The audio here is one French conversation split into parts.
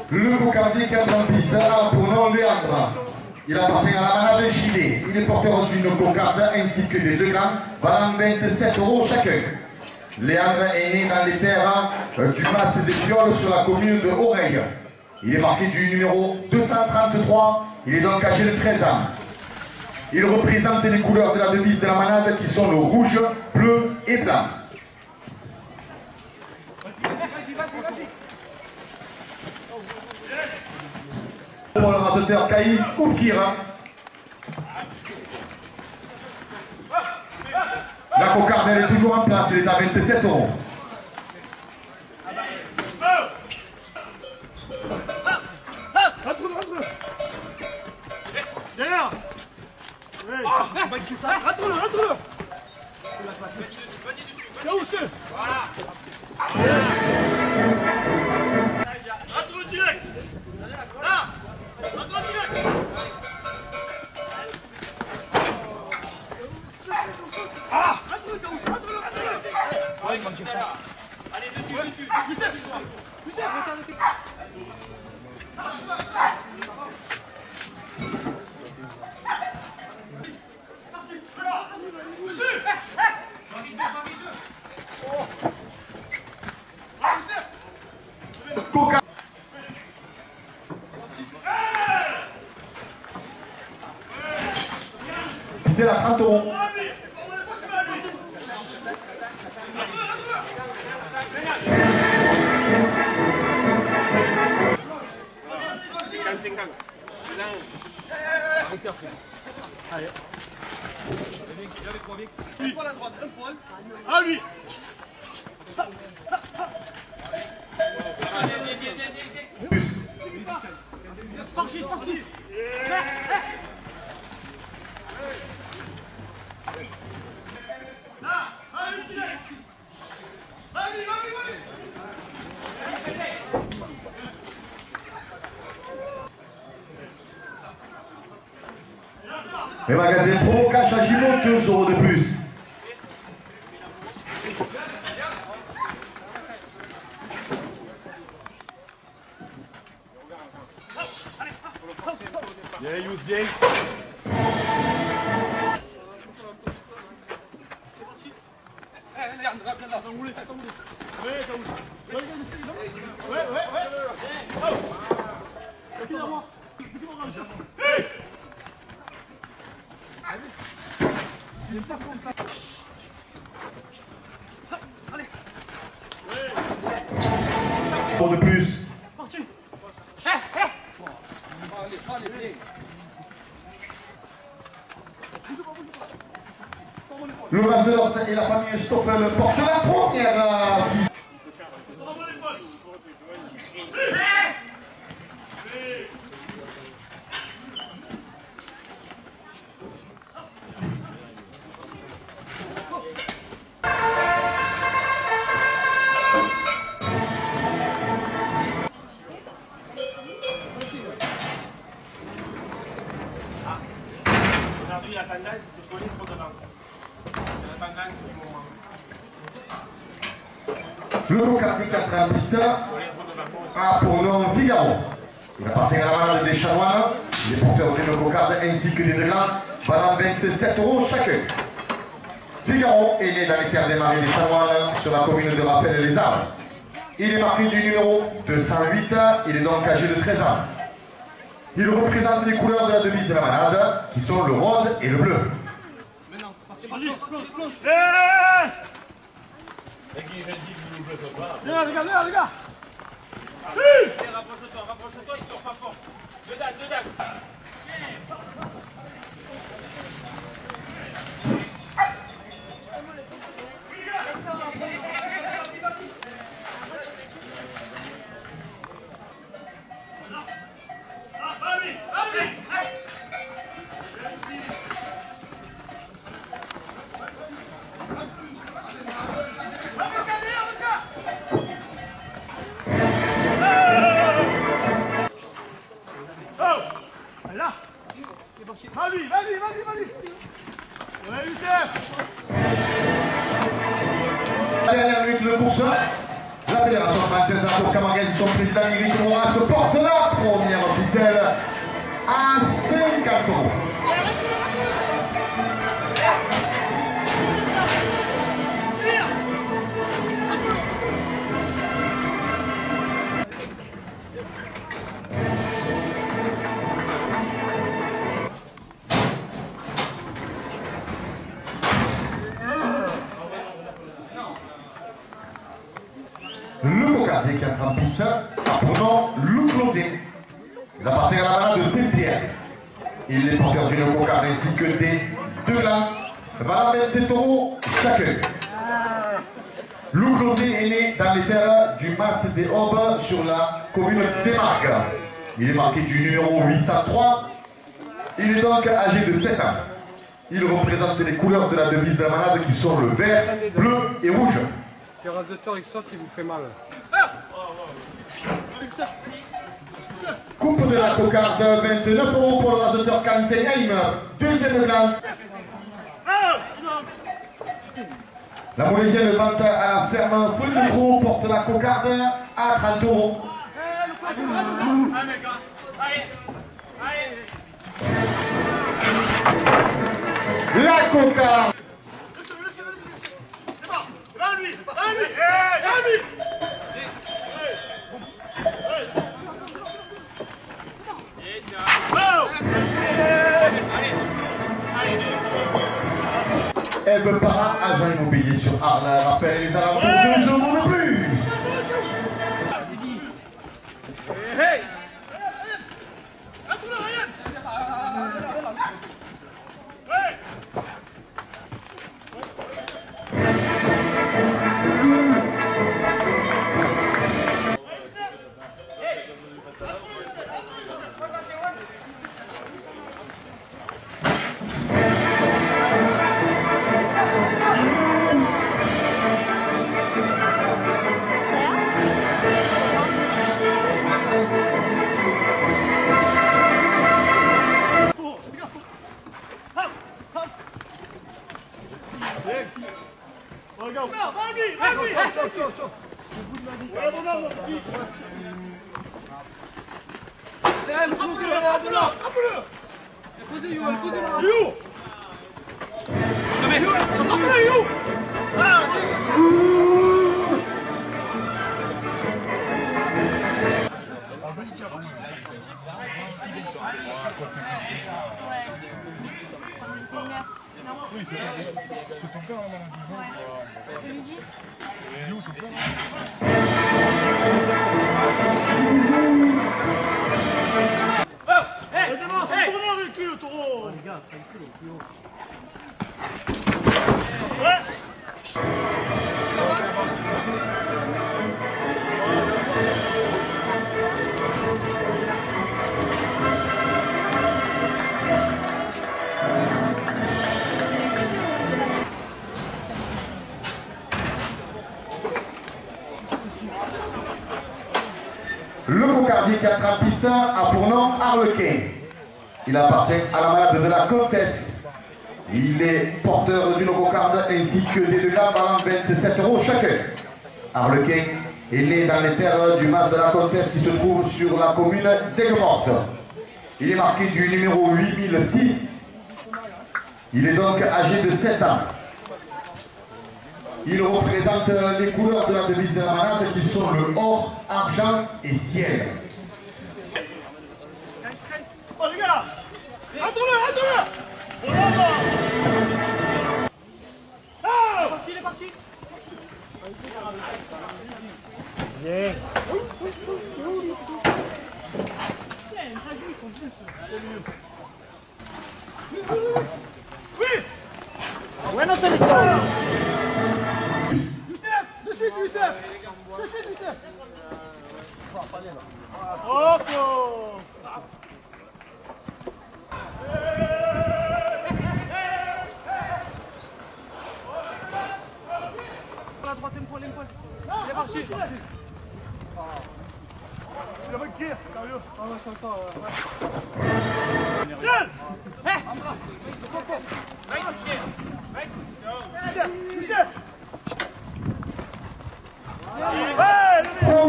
Le cocardier qui est en piste pour nom Léandre. Il appartient à la manade JD. Il est porteur d'une cocarde ainsi que des deux glands, valant 27 € chacun. Léandre est né dans les terres du Mas des Fioles sur la commune de Oreille. Il est marqué du numéro 233. Il est donc âgé de 13 ans. Il représente les couleurs de la devise de la manade qui sont le rouge, bleu et blanc. Pour le raseteur Caïs Oukira. La cocarde elle est toujours en place, elle est à 27 €. Derrière. Rentre-le. Vas-y dessus. Là où c'est. Voilà. Rentre-le direct. Là. Rentre-le direct. Ah. Rentre-le. Ouais, il manquait ça. Allez, dessus. Lucien, regarde. Coca. C'est la 30 €. Allez. Ah lui. C'est parti. Là, allez direct. Allez. Le magasin Promo Cash à Gimont, 2 € de plus. Bien, Youth, bien. Pour de plus. Le raseur et la famille Stoffel portent la première. Aujourd'hui, la tendance, c'est coller trop dedans. C'est la tendance du moment. Le cocardier qui entre en piste a pour nom Figaro. Il appartient à la manade des Chanoines. Il est porteur d'une cocarde ainsi que des deux glands, valant 27 € chacun. Figaro est né dans les terres des marais des Chanoines sur la commune de Rappel-les-Arbres. Il est marqué du numéro 208. Il est donc âgé de 13 ans. Il représente les couleurs de la devise de la manade, qui sont le rose et le bleu. Les gars. Rapproche-toi, il sort pas fort. Deux dagues. Là. drapeau camarguais du son président Éric Morin se porte la première ficelle à 50 euros. Le cocardier qui entre en piste a pour nom Loup Closé. Il appartient à la manade de Saint-Pierre. Il est porteur d'une cocarde ainsi que des deux glands. Va 27 euros chacun. Loup Closé est né dans les terres du Mas des Aubes sur la commune des Marques. Il est marqué du numéro 803. Il est donc âgé de 7 ans. Il représente les couleurs de la devise de la manade qui sont le vert, bleu et rouge. Le rasoteur il sort qui vous fait mal. Coupe de la cocarde, 29 euros pour le rasoteur Kantenheim, deuxième gland. La Molésienne vente à la ferme Fulmicro porte la cocarde à 30 euros. La cocarde. Eve Para, agent immobilier sur Arles, rappelle les alentours 2 euros de plus. Le cocardier qui entre en piste a pour nom Harlequin. Il appartient à la manade de la comtesse. Il est porteur d'une cocarde ainsi que des deux glands valant 27 euros chacun. Harlequin est né dans les terres du Mas de la comtesse qui se trouve sur la commune d'Aigues-Mortes. Il est marqué du numéro 8006. Il est donc âgé de 7 ans. Il représente les couleurs de la devise de la manade qui sont le or, argent et ciel. Oh les gars, attends-le. Ah, il est parti. Oui. Ouais, non, c'est Youssef. Oh, la droite, l'épaule. Il est parti. Il a pas de tir, sérieux. Ah ouais, je suis encore. Tiens. Michel.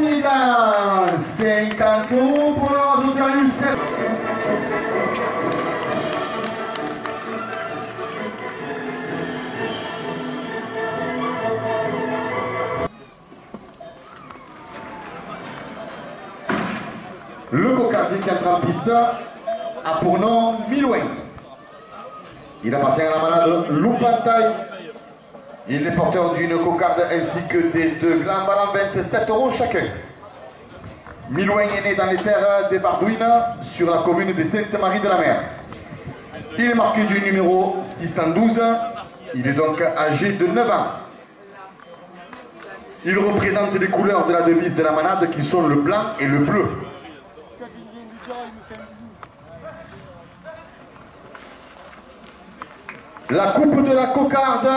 premier gain, 50 € pour le rajouter à Youssef. Le cocardier qui entre en piste a pour nom Milouin. Il appartient à la malade Loupantaille. Il est porteur d'une cocarde ainsi que des deux glands valant 27 € chacun. Milouin est né dans les terres des Bardouines sur la commune de Sainte-Marie-de-la-Mer. Il est marqué du numéro 612. Il est donc âgé de 9 ans. Il représente les couleurs de la devise de la manade qui sont le blanc et le bleu. La coupe de la cocarde.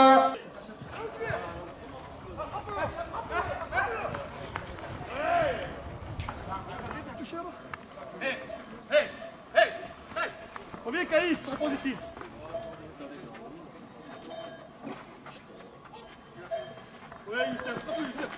Reviens Caïs, repose ici. Ouais Youssef, surtout Youssef.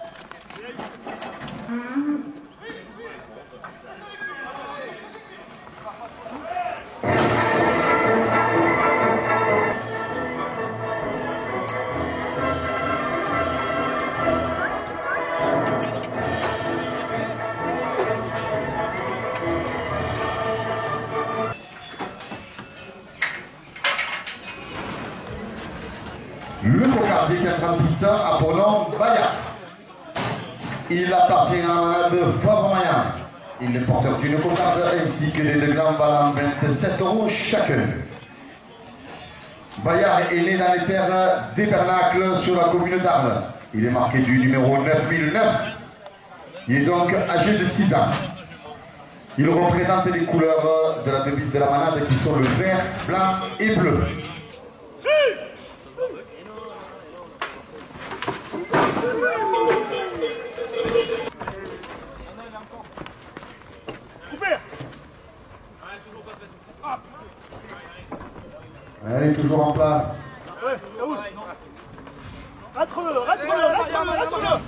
Le cocardier qui entre en piste a pour nom Bayard. Il appartient à la manade Fabre-Maillan. Il est porteur d'une cocarde ainsi que des deux glands valant 27 € chacun. Bayard est né dans les terres d'Épernacles sur la commune d'Arles. Il est marqué du numéro 9009. Il est donc âgé de 6 ans. Il représente les couleurs de la devise de la manade qui sont le vert, blanc et bleu. Elle est toujours en place. Ouais, Yaous. Ratre-le, ratre-le, ratre-le, ratre-le.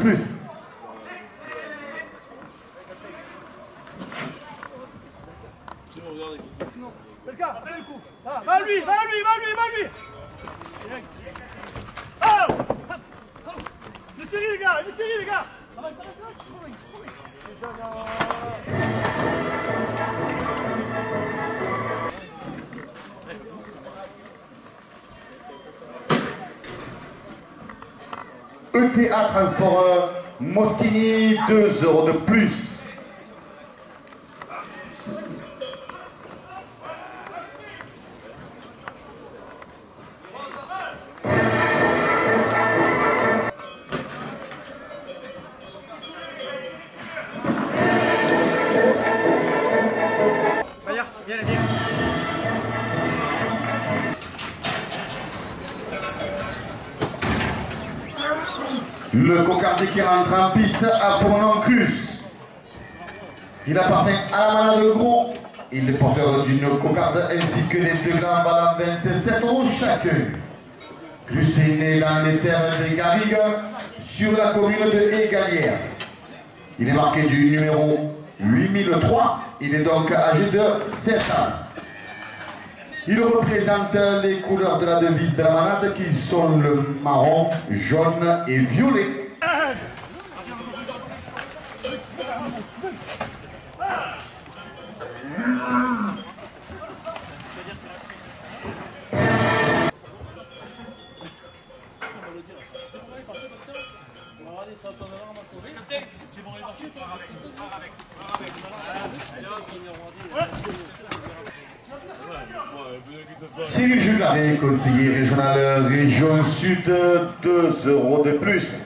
Plus. Quelqu'un, appelle le coup. Ah, va lui, va lui, va lui, va lui. Oh, une série les gars, une série les gars. ETA Transport Mostini, 2 € de plus. Le cocardier qui rentre en piste a pour nom Crus. Il appartient à la manade Gros. Il est porteur d'une cocarde ainsi que des deux glands valant 27 € chacun. Crus est né dans les terres des Garrigues sur la commune de Égalière. Il est marqué du numéro 8003. Il est donc âgé de 7 ans. Il représente les couleurs de la devise de la manade qui sont le marron, jaune et violet. Cyril Jugaret, conseiller régional Région Sud, 2 € de plus.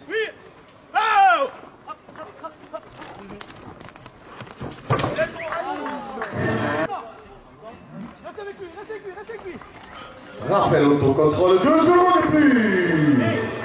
Oui. Oh. Reste avec lui, reste avec lui, reste avec lui. Rappel autocontrôle, 2 € de plus.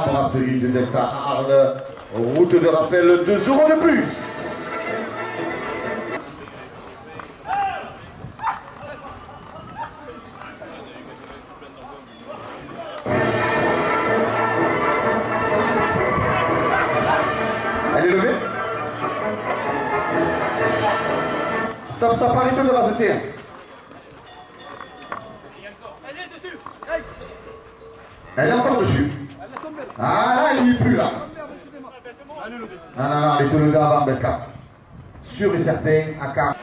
brasserie de Delta à Arles. Route de rappel, 2 € de plus. Elle est levée. Stop, stop, arrêtez de raseter. Elle est encore dessus. Ah là, il n'y est plus là. Non, non, non, elle est levée avant Belka. Sûr et certain, à 4.